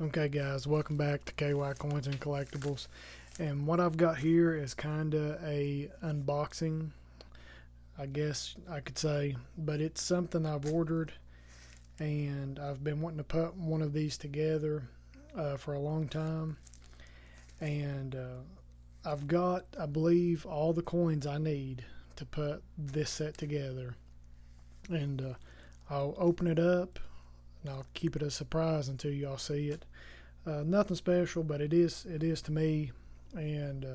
Okay guys, welcome back to KY Coins and Collectibles. And what I've got here is kinda a unboxing, I guess I could say, but it's something I've ordered and I've been wanting to put one of these together for a long time. And I've got, I believe, all the coins I need to put this set together. And I'll open it up and I'll keep it a surprise until y'all see it. Nothing special, but it is to me, and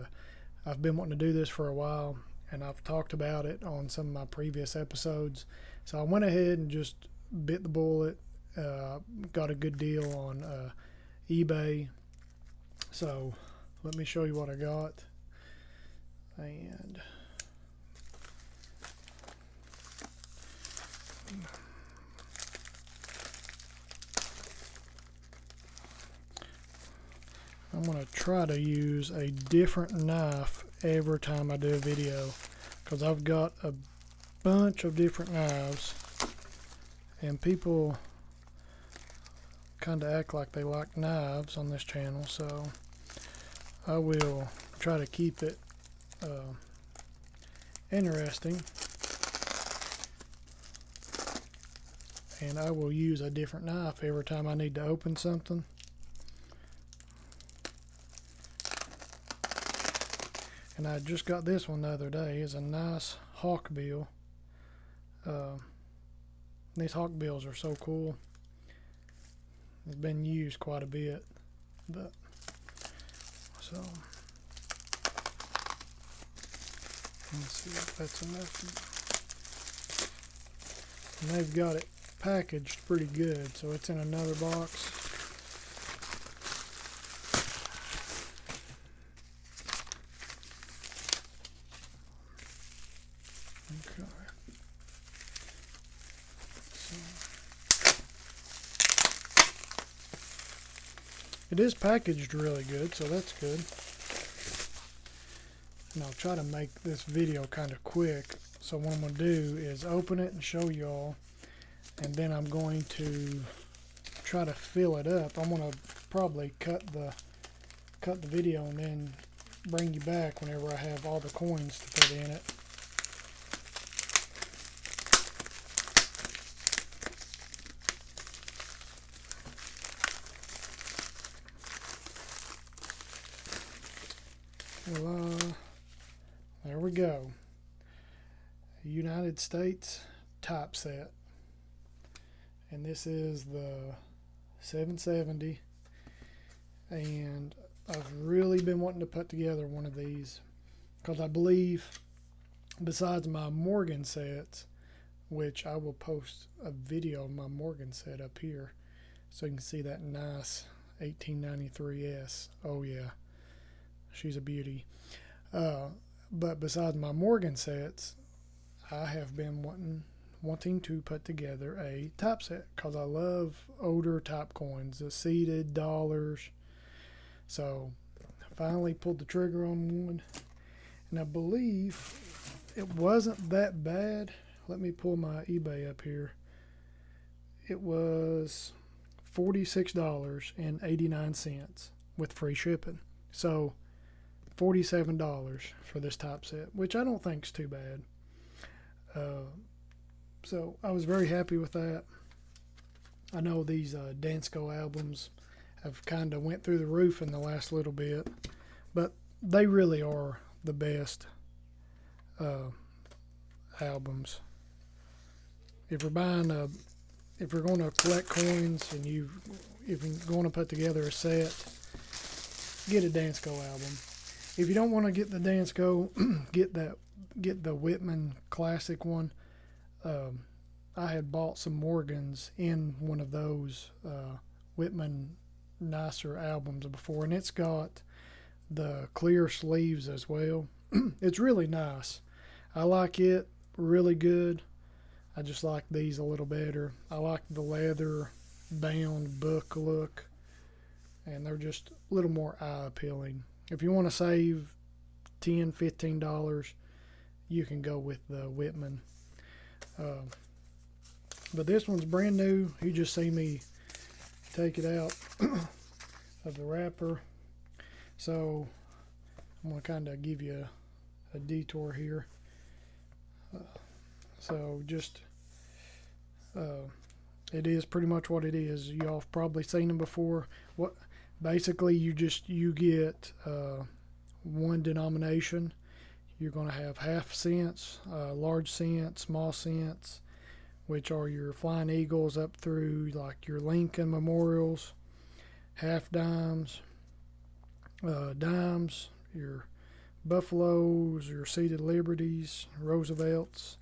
I've been wanting to do this for a while, and I've talked about it on some of my previous episodes. So I went ahead and just bit the bullet. Got a good deal on eBay. So let me show you what I got. And I'm going to try to use a different knife every time I do a video, because I've got a bunch of different knives and people kind of act like they like knives on this channel, so I will try to keep it interesting, and I will use a different knife every time I need to open something. And I just got this one the other day. It's a nice hawkbill. These hawkbills are so cool. It's been used quite a bit, but so let's see if that's enough. And they've got it packaged pretty good, so it's in another box. Okay. So it is packaged really good, so that's good. And I'll try to make this video kind of quick. So what I'm going to do is open it and show y'all, and then I'm going to try to fill it up. I'm going to probably cut the video and then bring you back whenever I have all the coins to put in it. There we go. United States top set. And this is the 770. And I've really been wanting to put together one of these, because I believe, besides my Morgan sets, which I will post a video of my Morgan set up here so you can see that nice 1893S. Oh yeah, she's a beauty. But besides my Morgan sets, I have been wanting to put together a top set, because I love older top coins, the seated dollars. So I finally pulled the trigger on one, and I believe it wasn't that bad. Let me pull my eBay up here. It was $46.89 with free shipping. So $47 for this top set, which I don't think is too bad. So I was very happy with that. I know these Dansco albums have kind of went through the roof in the last little bit, but they really are the best albums. If you're buying if you're going to collect coins and if you're going to put together a set, get a Dansco album. If you don't want to get the Dansco, get the Whitman classic one. I had bought some Morgans in one of those Whitman nicer albums before, and it's got the clear sleeves as well. It's really nice. I like it really good. I just like these a little better. I like the leather bound book look, and they're just a little more eye appealing. If you want to save $10, $15, you can go with the Whitman. But this one's brand new. You just see me take it out. of the wrapper. So I'm going to kind of give you a detour here. So just it is pretty much what it is. Y'all have probably seen them before. What basically you get one denomination. You're going to have half cents, large cents, small cents, which are your flying eagles up through like your Lincoln memorials, half dimes, dimes, your buffaloes, your seated liberties, Roosevelts.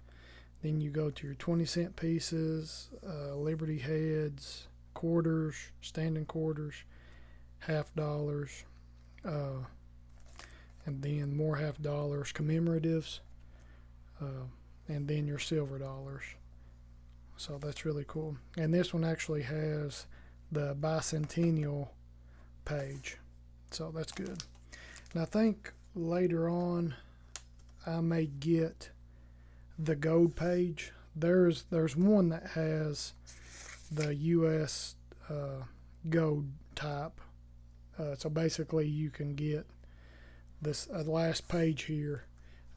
Then you go to your 20-cent pieces, Liberty heads, quarters, standing quarters, half dollars, and then more half dollars, commemoratives, and then your silver dollars. So that's really cool. And this one actually has the bicentennial page, so that's good. And I think later on I may get the gold page. There's one that has the U.S. Gold type. So basically you can get this last page here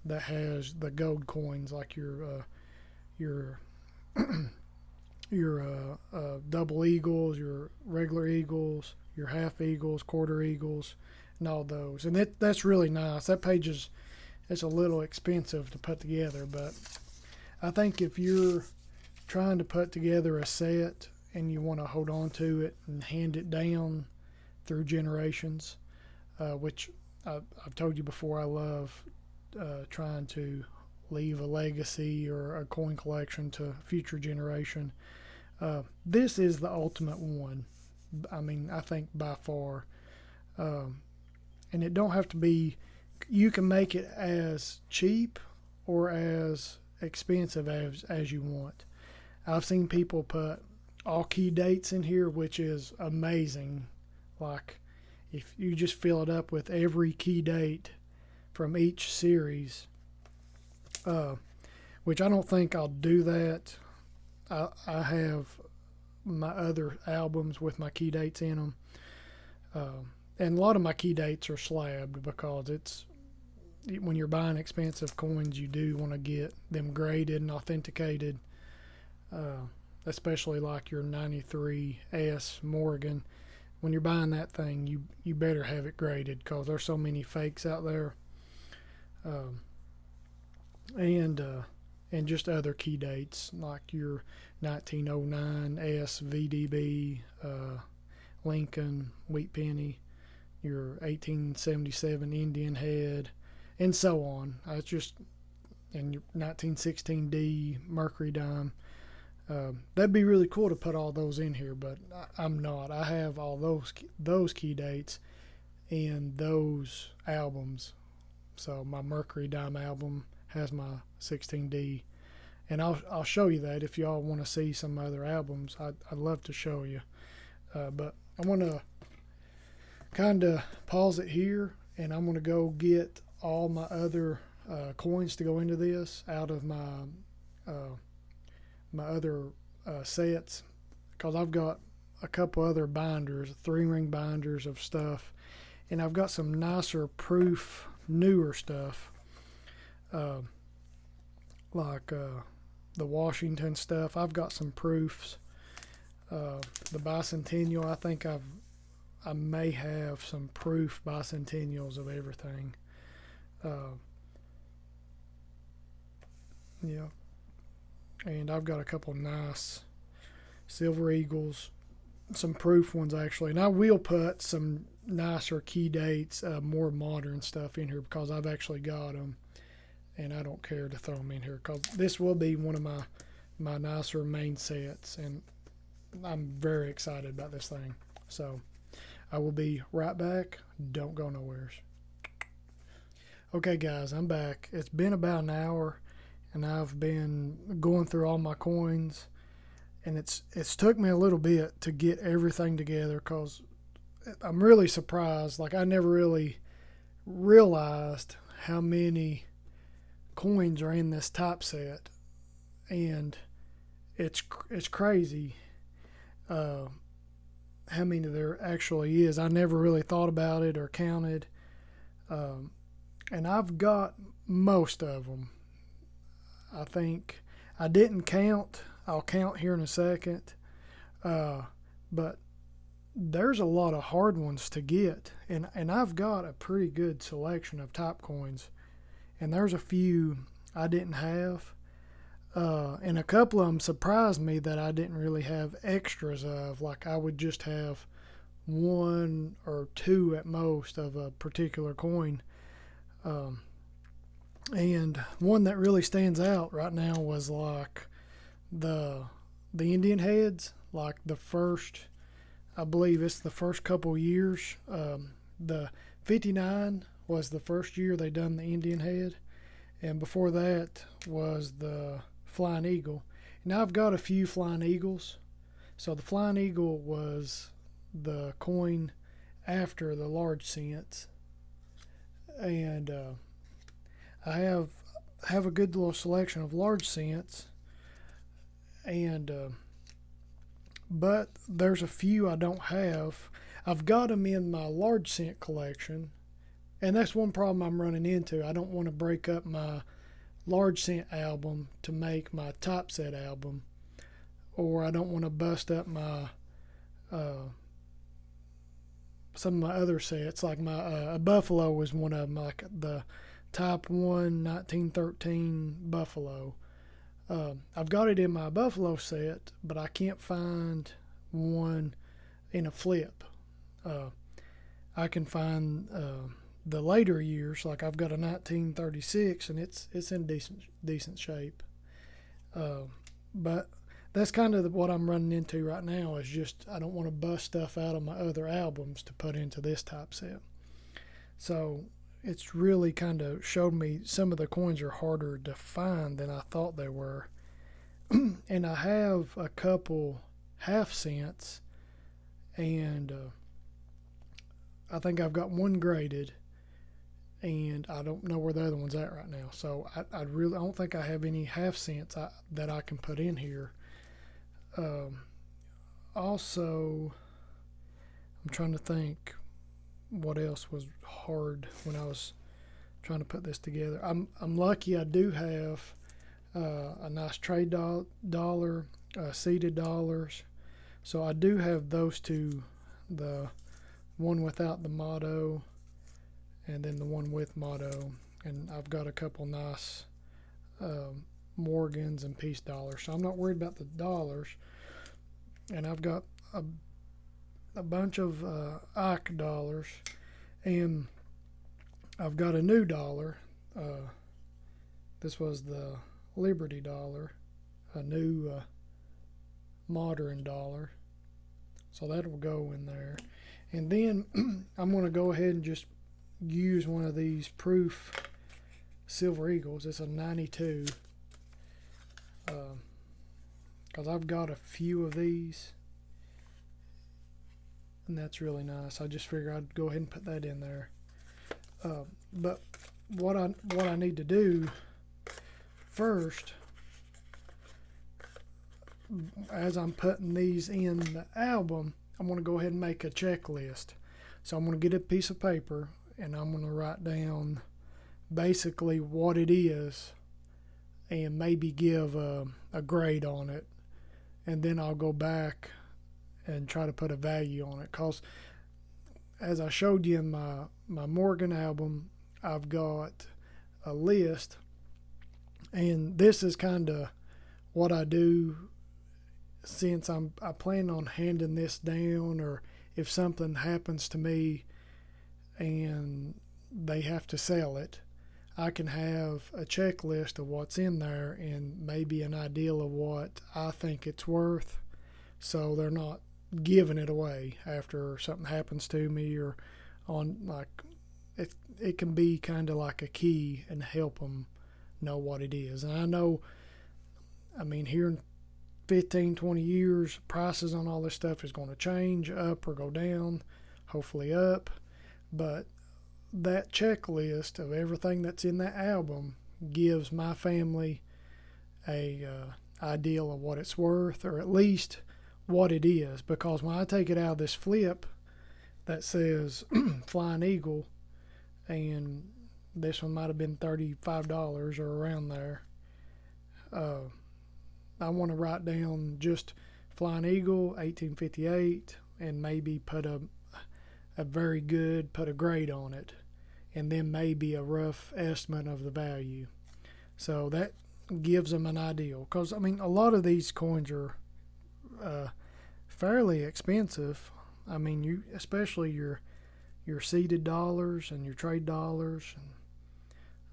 that has the gold coins, like your double eagles, your regular eagles, your half eagles, quarter eagles, and all those. And that's really nice. That page is, it's a little expensive to put together, but I think if you're trying to put together a set and you want to hold on to it and hand it down through generations, which I've told you before, I love trying to leave a legacy or a coin collection to future generation. This is the ultimate one. I mean, I think by far. And it don't have to be, you can make it as cheap or as expensive as you want. I've seen people put all key dates in here, which is amazing. Like if you just fill it up with every key date from each series, which I don't think I'll do that. I have my other albums with my key dates in them. And a lot of my key dates are slabbed because it's, when you're buying expensive coins, you do want to get them graded and authenticated, especially like your 93S Morgan. When you're buying that thing, you better have it graded because there's so many fakes out there. And just other key dates like your 1909 SVDB, Lincoln, Wheat Penny, your 1877 Indian Head, and so on. It's just, and your 1916D Mercury Dime. That'd be really cool to put all those in here, but I'm not. I have all those key dates in those albums. So my Mercury Dime album has my 16D, and I'll show you that if y'all want to see some other albums. I'd love to show you, but I want to kind of pause it here, and I'm going to go get all my other coins to go into this out of my my other sets, because I've got a couple other binders, 3-ring binders of stuff, and I've got some nicer proof, newer stuff, like the Washington stuff. I've got some proofs. The bicentennial, I think I may have some proof bicentennials of everything. Yeah. And I've got a couple nice silver eagles, some proof ones actually. And I will put some nicer key dates, more modern stuff in here because I've actually got them. And I don't care to throw them in here because this will be one of my nicer main sets. And I'm very excited about this thing. So I will be right back. Don't go nowhere. Okay, guys, I'm back. It's been about an hour, and I've been going through all my coins, and it's took me a little bit to get everything together because I'm really surprised. Like, I never really realized how many coins are in this top set, and it's crazy. how many there actually is. I never really thought about it or counted. And I've got most of them. I think I didn't count. I'll count here in a second. But there's a lot of hard ones to get. And I've got a pretty good selection of top coins. And there's a few I didn't have. And a couple of them surprised me that I didn't really have extras of. Like I would just have one or two at most of a particular coin. And one that really stands out right now was like the Indian heads. Like the first, I believe it's the first couple years. The 59 was the first year they done the Indian head, and before that was the Flying Eagle. Now I've got a few Flying Eagles. So the Flying Eagle was the coin after the large cents, and I have a good little selection of large cents, and but there's a few I don't have. I've got them in my large cent collection, and that's one problem I'm running into. I don't want to break up my large cent album to make my top set album, or I don't want to bust up my some of my other sets. Like my Buffalo was one of them, like the Type 1 1913 Buffalo. I've got it in my Buffalo set, but I can't find one in a flip. I can find the later years, like I've got a 1936, and it's in decent shape. But that's kind of what I'm running into right now. Is just I don't want to bust stuff out of my other albums to put into this type set. So it's really kind of showed me some of the coins are harder to find than I thought they were. And I have a couple half cents, and I think I've got one graded, and I don't know where the other one's at right now. So I don't think I have any half cents that I can put in here. Also, I'm trying to think what else was hard when I was trying to put this together. I'm lucky I do have a nice trade dollar, seeded dollars. So I do have those two, the one without the motto and then the one with motto. And I've got a couple nice Morgans and peace dollars. So I'm not worried about the dollars. And I've got a bunch of Ike dollars, and I've got a new dollar. This was the Liberty dollar, a new modern dollar. So that will go in there. And then I'm going to go ahead and just use one of these proof Silver Eagles. It's a 92. Because I've got a few of these. And that's really nice. I just figured I'd go ahead and put that in there. But what I need to do first, as I'm putting these in the album, I'm going to go ahead and make a checklist. So I'm going to get a piece of paper, and I'm going to write down basically what it is and maybe give a grade on it. And then I'll go back and try to put a value on it. Because as I showed you in my Morgan album, I've got a list. And this is kind of what I do since I plan on handing this down, or if something happens to me and they have to sell it, I can have a checklist of what's in there and maybe an idea of what I think it's worth, so they're not giving it away after something happens to me, or on like it can be kind of like a key and help them know what it is. And I know, I mean, here in 15, 20 years, prices on all this stuff is going to change, up or go down, hopefully up. But that checklist of everything that's in that album gives my family a ideal of what it's worth, or at least what it is, because when I take it out of this flip that says Flying Eagle, and this one might have been $35 or around there, I want to write down just Flying Eagle 1858 and maybe put a very good, put a grade on it, and then maybe a rough estimate of the value. So that gives them an idea, because I mean a lot of these coins are fairly expensive. I mean, you especially your seeded dollars and your trade dollars,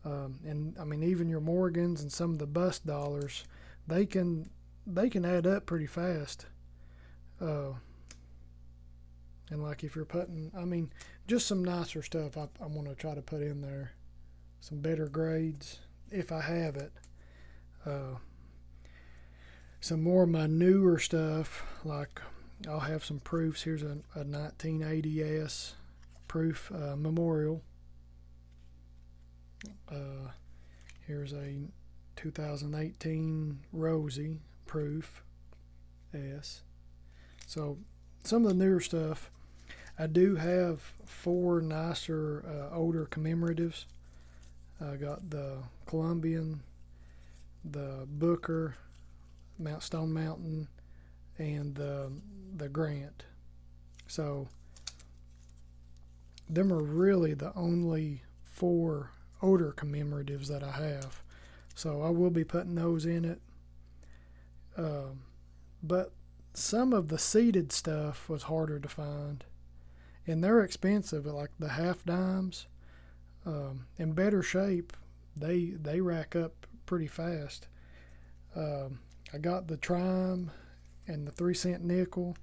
and I mean even your Morgans and some of the bust dollars, they can add up pretty fast. And like if you're putting, I mean, just some nicer stuff I want to try to put in there, some better grades if I have it. Some more of my newer stuff, like I'll have some proofs. Here's a 1980s proof memorial. Here's a 2018 Rosie proof S. So some of the newer stuff. I do have 4 nicer older commemoratives. I got the Columbian, the Booker, Mount Stone Mountain, and the Grant. So them are really the only 4 older commemoratives that I have. So I will be putting those in it. But some of the seeded stuff was harder to find, and they're expensive. Like the half dimes, in better shape, they rack up pretty fast. I got the Trime and the 3-cent nickel.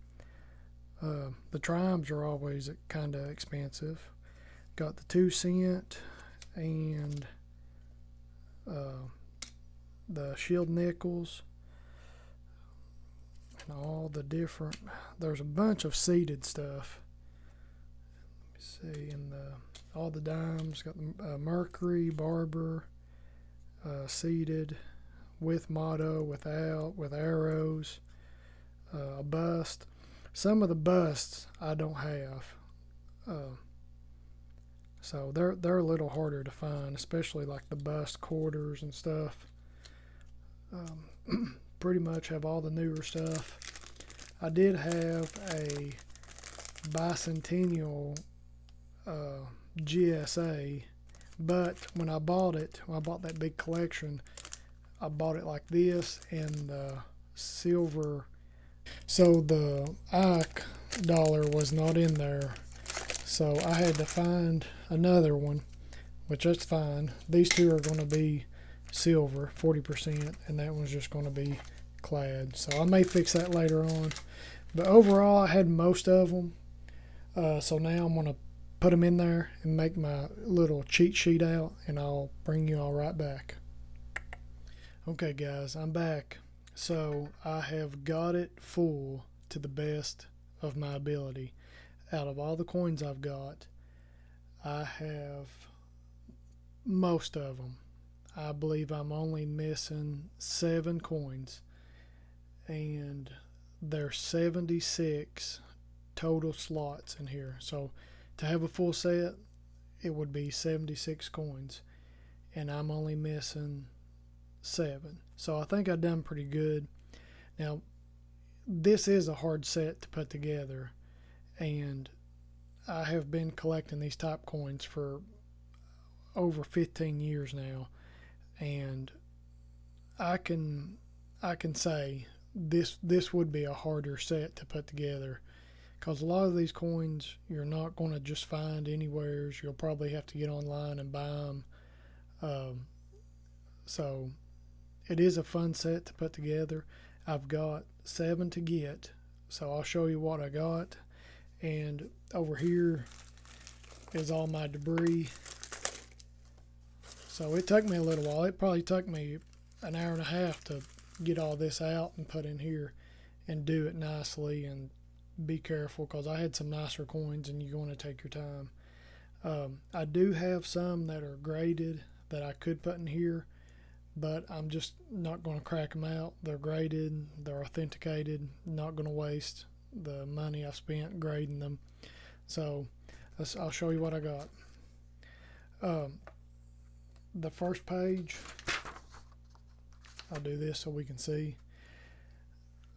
The Trimes are always kind of expensive. Got the 2-cent and the shield nickels. And all the different, there's a bunch of seeded stuff. Let me see, and all the dimes, got the Mercury, Barber, seeded, with motto, without, with arrows, a bust. Some of the busts I don't have, so they're a little harder to find, especially like the bust quarters and stuff. Pretty much have all the newer stuff. I did have a bicentennial GSA, but when I bought that big collection, I bought it like this in the silver. So the Ike dollar was not in there. So I had to find another one, which that's fine. These two are going to be silver, 40%, and that one's just going to be clad. So I may fix that later on. But overall, I had most of them. So now I'm going to put them in there and make my little cheat sheet out, and I'll bring you all right back. Okay, guys, I'm back. So I have got it full to the best of my ability. Out of all the coins I've got, I have most of them. I believe I'm only missing 7 coins, and there's 76 total slots in here. So to have a full set, it would be 76 coins, and I'm only missing 7. So I think I've done pretty good. Now, this is a hard set to put together, and I have been collecting these top coins for over 15 years now, and I can say this would be a harder set to put together, because a lot of these coins you're not going to just find anywhere. You'll probably have to get online and buy them. So it is a fun set to put together. I've got 7 to get, so I'll show you what I got. And over here is all my debris. So it took me a little while. It probably took me an hour and a half to get all this out and put in here and do it nicely, and be careful, because I had some nicer coins and you want to take your time. I do have some that are graded that I could put in here, but I'm just not going to crack them out. They're graded, they're authenticated, not going to waste the money I spent grading them. So I'll show you what I got. The first page, I'll do this so we can see.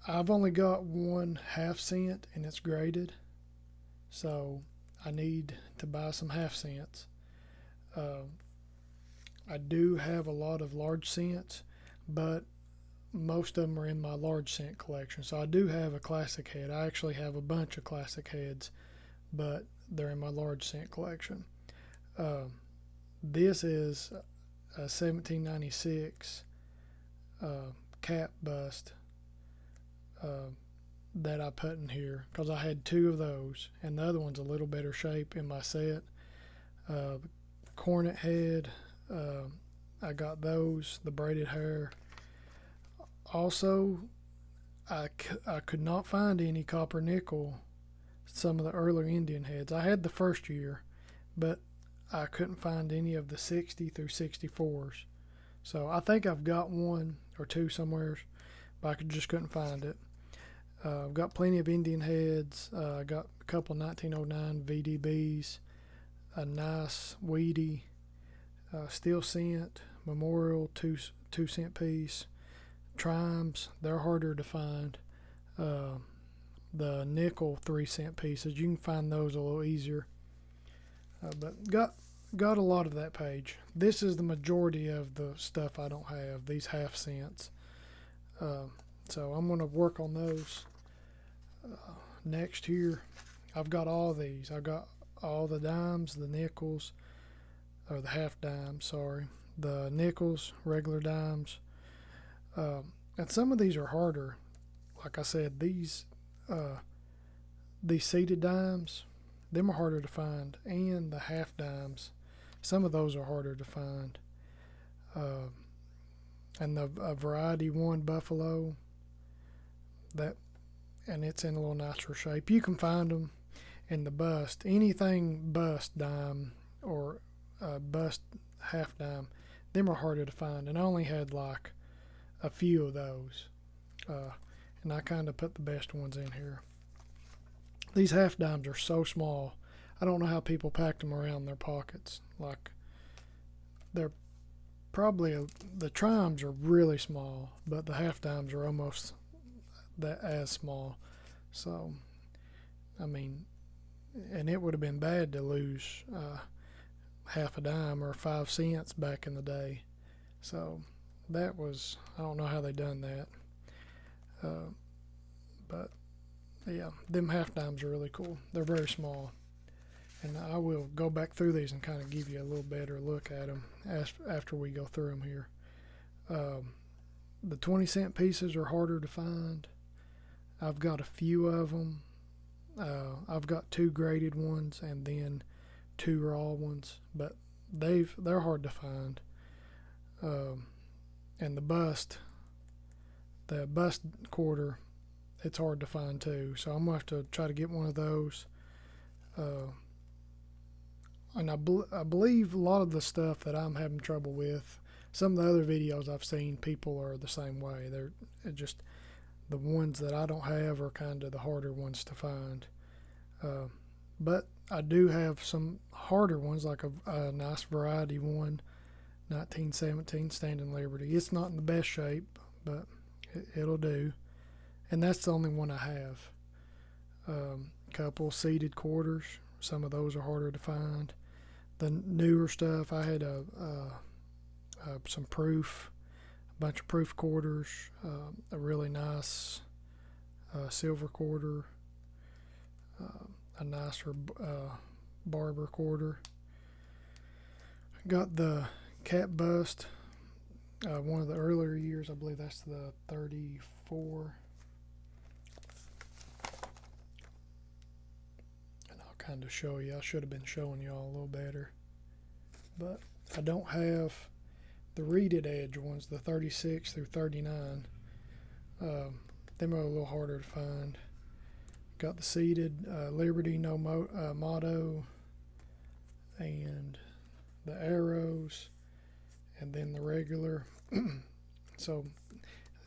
I've only got 1/2 cent and it's graded, so I need to buy some 1/2 cents. I do have a lot of large cents, but most of them are in my large cent collection. So I do have a classic head. I actually have a bunch of classic heads, but they're in my large cent collection. This is a 1796 cap bust that I put in here because I had 2 of those, and the other one's a little better shape in my set. Cornet head, I got those, the braided hair. Also, I could not find any copper nickel, some of the earlier Indian heads. I had the first year, but I couldn't find any of the 60 through 64s. So I think I've got 1 or 2 somewhere, but I just couldn't find it. I've got plenty of Indian heads. I got a couple 1909 VDBs, a nice weedy steel cent memorial 2 cent piece. Trimes, they're harder to find. The nickel 3 cent pieces, you can find those a little easier. But got a lot of that page. This is the majority of the stuff I don't have, these 1/2 cents. So I'm going to work on those next year. I've got all these. I've got all the dimes, the nickels, or the 1/2 dimes, sorry. The nickels, regular dimes. And some of these are harder. Like I said, these seated dimes, them are harder to find, and the 1/2 dimes, some of those are harder to find. And the variety 1 buffalo, and it's in a little nicer shape. You can find them in the bust. Anything bust dime or bust 1/2 dime, them are harder to find. And I only had like a few of those, and I kind of put the best ones in here. These 1/2 dimes are so small. I don't know how people packed them around their pockets. Like, they're probably the trimes are really small, but the 1/2 dimes are almost that as small. So, I mean, and it would have been bad to lose 1/2 dime or 5 cents back in the day. So that was, I don't know how they done that. But yeah, them 1/2 dimes are really cool. They're very small. And I will go back through these and kind of give you a little better look at them after we go through them here. The 20 cent pieces are harder to find. I've got a few of them. I've got 2 graded ones and then 2 raw ones, but they're hard to find. And the bust quarter, it's hard to find too. So I'm gonna have to try to get one of those. And I believe a lot of the stuff that I'm having trouble with, some of the other videos I've seen, people are the same way. They're just the ones that I don't have are kind of the harder ones to find. But I do have some harder ones, like a nice variety 1, 1917 Standing Liberty. It's not in the best shape, but it'll do. And that's the only one I have. Couple seated quarters. Some of those are harder to find. The newer stuff, I had some proof, a bunch of proof quarters, a really nice silver quarter, a nicer barber quarter. Got the cap bust, one of the earlier years, I believe that's the 34. Kind of show you. I should have been showing y'all a little better, but I don't have the reeded edge ones, the 36 through 39. Them are a little harder to find. Got the seated Liberty no motto, and the arrows, and then the regular. So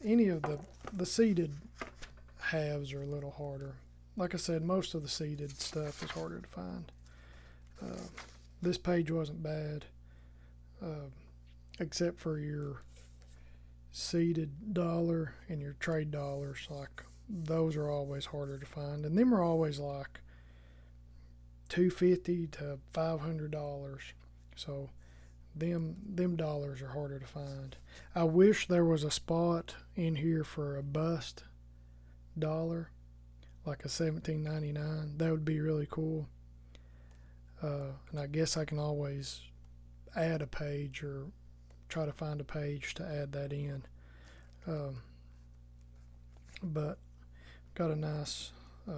any of the seeded halves are a little harder. Like I said, most of the seeded stuff is harder to find. This page wasn't bad, except for your seeded dollar and your trade dollars. Like those are always harder to find, and them are always like $250 to $500. So them dollars are harder to find. I wish there was a spot in here for a bust dollar, like a $17.99. That would be really cool. And I guess I can always add a page or try to find a page to add that in. But got a nice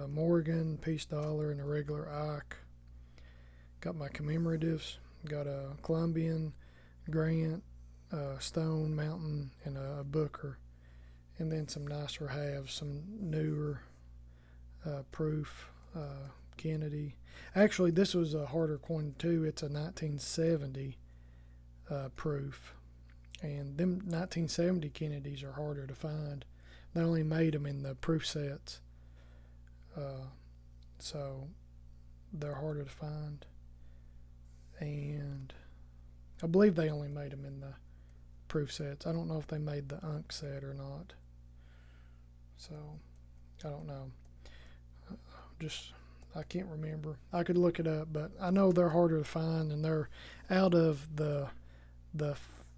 Morgan, piece dollar, and a regular Ike. Got my commemoratives. Got a Columbian, Grant, Stone, Mountain, and a Booker. And then some nicer halves, some newer proof, Kennedy. Actually, this was a harder coin too. It's a 1970 proof. And them 1970 Kennedys are harder to find. They only made them in the proof sets. So they're harder to find. And I believe they only made them in the proof sets. I don't know if they made the Unk set or not. So I don't know. I can't remember. I could look it up, but I know they're harder to find, and they're out of the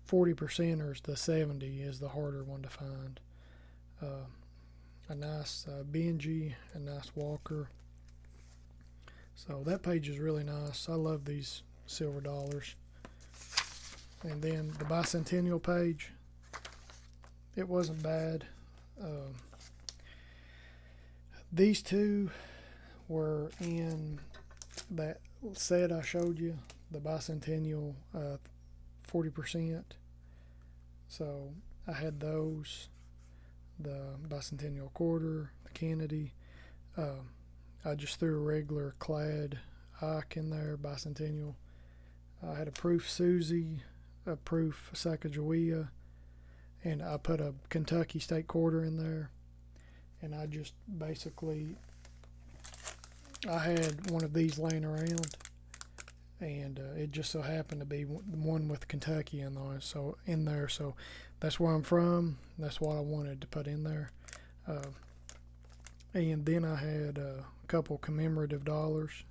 40%ers. The 70 is the harder one to find. A nice Benji, a nice Walker. So that page is really nice. I love these silver dollars. And then the bicentennial page, it wasn't bad. These two were in that set I showed you, the bicentennial 40%. So I had those, the bicentennial quarter, the Kennedy. I just threw a regular clad Ike in there, bicentennial. I had a proof Susie, a proof Sacagawea, and I put a Kentucky State quarter in there. And I just basically, I had one of these laying around, and it just so happened to be one with Kentucky in there. So that's where I'm from. That's what I wanted to put in there. And then I had a couple commemorative dollars.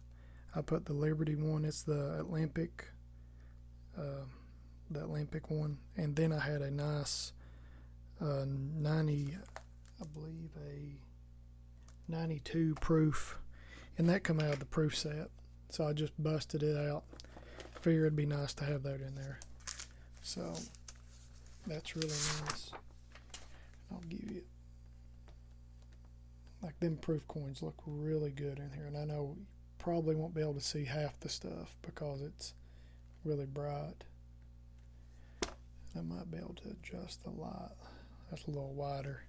I put the Liberty one. It's the Olympic one. And then I had a nice 90, I believe a 92 proof, and that come out of the proof set. So I just busted it out. Figured it'd be nice to have that in there. So that's really nice. I'll give you, like, them proof coins look really good in here, and I know you probably won't be able to see half the stuff because it's really bright. I might be able to adjust the light. That's a little wider.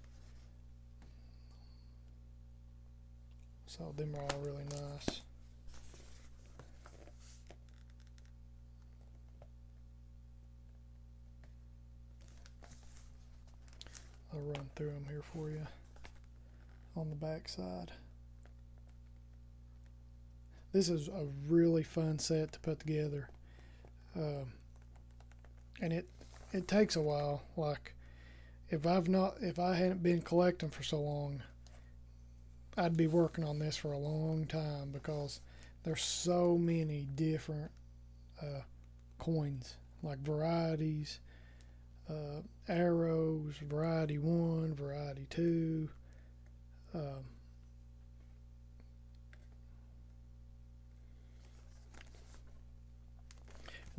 So them are all really nice. I'll run through them here for you on the back side. This is a really fun set to put together, and it takes a while. Like if I hadn't been collecting for so long, I'd be working on this for a long time because there's so many different coins, like varieties, arrows, variety 1, variety 2. And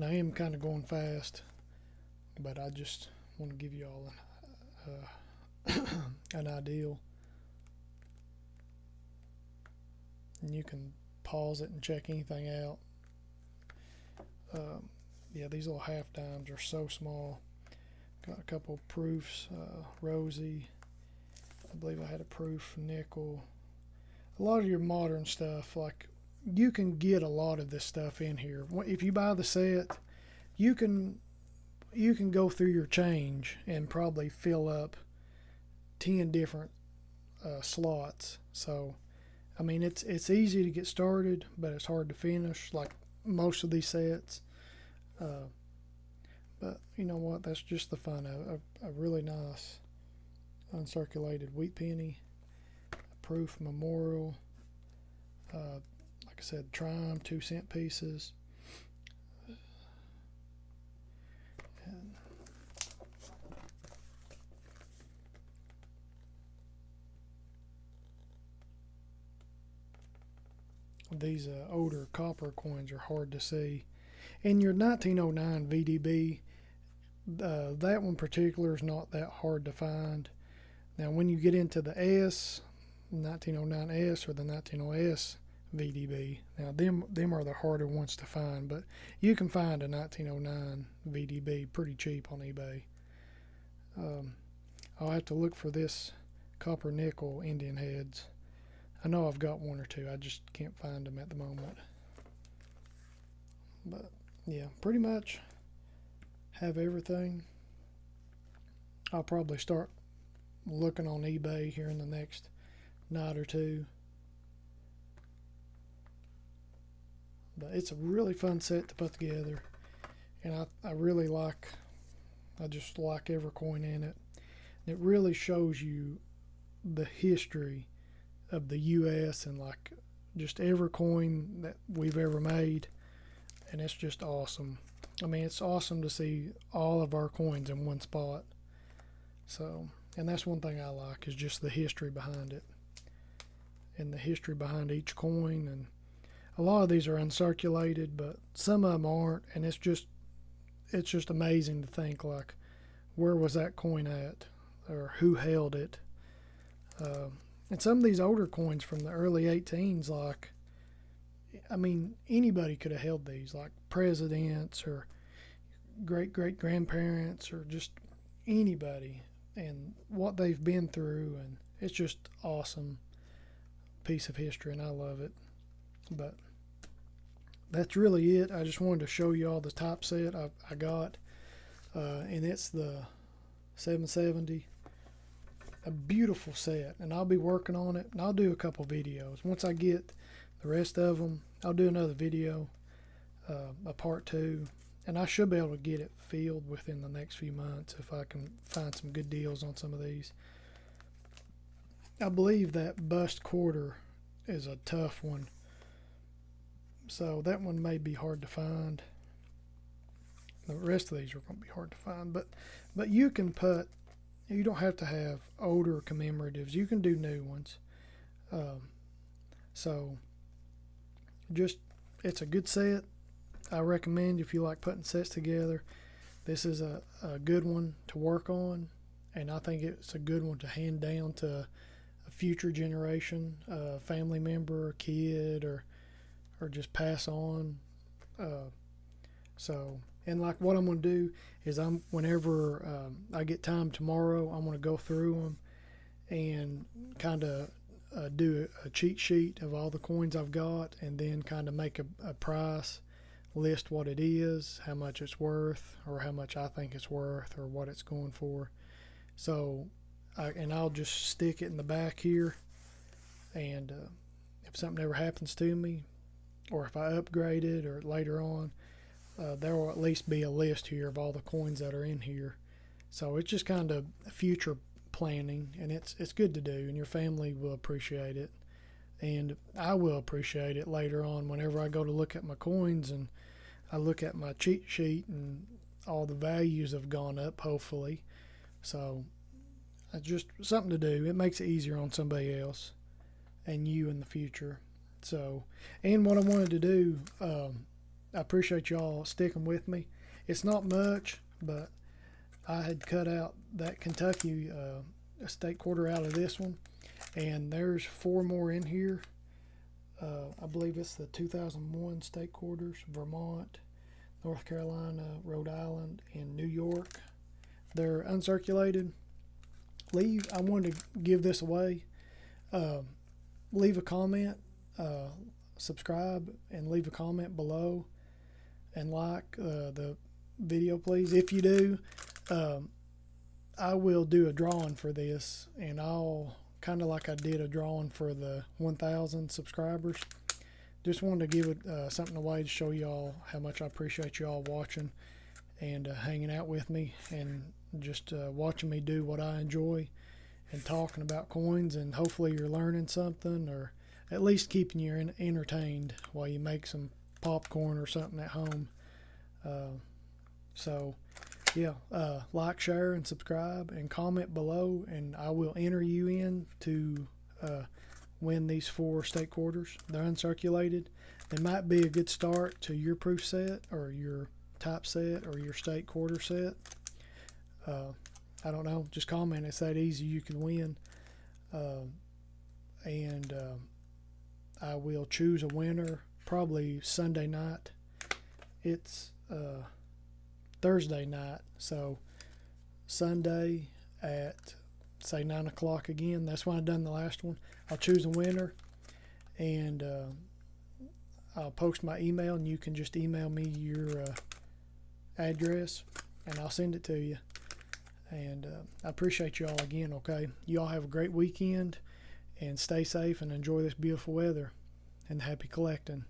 I am kind of going fast, but I just want to give you all an ideal. And you can pause it and check anything out. Yeah, these little half dimes are so small. Got a couple proofs, Rosie. I believe I had a proof nickel. A lot of your modern stuff, like, you can get a lot of this stuff in here. If you buy the set, you can you can go through your change and probably fill up 10 different slots. So I mean, it's easy to get started, but it's hard to finish, like most of these sets. Uh, but you know what? That's just the fun of it. A really nice uncirculated wheat penny, a proof memorial. Like I said, Trime 2 cent pieces. And these older copper coins are hard to see. In your 1909 VDB, that one particular is not that hard to find. Now, when you get into the 1909S or the 1909S VDB, now them are the harder ones to find, but you can find a 1909 VDB pretty cheap on eBay. I'll have to look for this copper nickel Indian heads. I know I've got one or two, I just can't find them at the moment. But yeah, pretty much have everything. I'll probably start looking on eBay here in the next night or two. But it's a really fun set to put together, and I just like every coin in it. It really shows you the history of the U.S. and like just every coin that we've ever made, and it's just awesome. I mean, it's awesome to see all of our coins in one spot. So, and that's one thing I like, is just the history behind it and the history behind each coin. And a lot of these are uncirculated, but some of them aren't, and it's just amazing to think, like, where was that coin at, or who held it. And some of these older coins from the early 18s, like, I mean, anybody could have held these, like presidents or great-great-grandparents or just anybody, and what they've been through, and it's just awesome piece of history, and I love it. But that's really it. I just wanted to show you all the top set I got, and it's the 770. A beautiful set, and I'll be working on it, and I'll do a couple videos. Once I get the rest of them, I'll do another video, a part 2, and I should be able to get it filled within the next few months if I can find some good deals on some of these. I believe that bust quarter is a tough one, so that one may be hard to find. The rest of these are going to be hard to find, but you don't have to have older commemoratives. You can do new ones. So just, it's a good set. I recommend, if you like putting sets together, this is a good one to work on, and I think it's a good one to hand down to a future generation, a family member, a kid, or just pass on. And like what I'm going to do is whenever I get time tomorrow, I'm going to go through them and kind of do a cheat sheet of all the coins I've got, and then kind of make a price, list what it is, how much it's worth, or how much I think it's worth, or what it's going for. So, I'll just stick it in the back here, and if something ever happens to me, or if I upgrade it, or later on, there will at least be a list here of all the coins that are in here. So it's just kind of future planning, and it's good to do, and your family will appreciate it, and I will appreciate it later on whenever I go to look at my coins and I look at my cheat sheet and all the values have gone up, hopefully. So it's just something to do. It makes it easier on somebody else and you in the future. So, and what I wanted to do, I appreciate y'all sticking with me. It's not much, but I had cut out that Kentucky state quarter out of this one, and there's 4 more in here. I believe it's the 2001 state quarters: Vermont, North Carolina, Rhode Island, and New York. They're uncirculated. I wanted to give this away. Leave a comment, subscribe, and leave a comment below, and like the video, please. If you do, I will do a drawing for this, and I'll kind of like I did a drawing for the 1,000 subscribers. Just wanted to give it something away to show y'all how much I appreciate y'all watching and hanging out with me, and just watching me do what I enjoy and talking about coins. And hopefully you're learning something, or at least keeping you entertained while you make some popcorn or something at home. So yeah, like, share, and subscribe, and comment below, and I will enter you in to win these 4 state quarters. They're uncirculated. They might be a good start to your proof set, or your type set, or your state quarter set. I don't know. Just comment. It's that easy. You can win. And I will choose a winner probably Sunday night. It's Thursday night, so Sunday at, say, 9 o'clock again. That's when I done the last one. I'll choose a winner, and I'll post my email, and you can just email me your address, and I'll send it to you. And I appreciate you all again. Okay, you all have a great weekend, and stay safe and enjoy this beautiful weather, and happy collecting.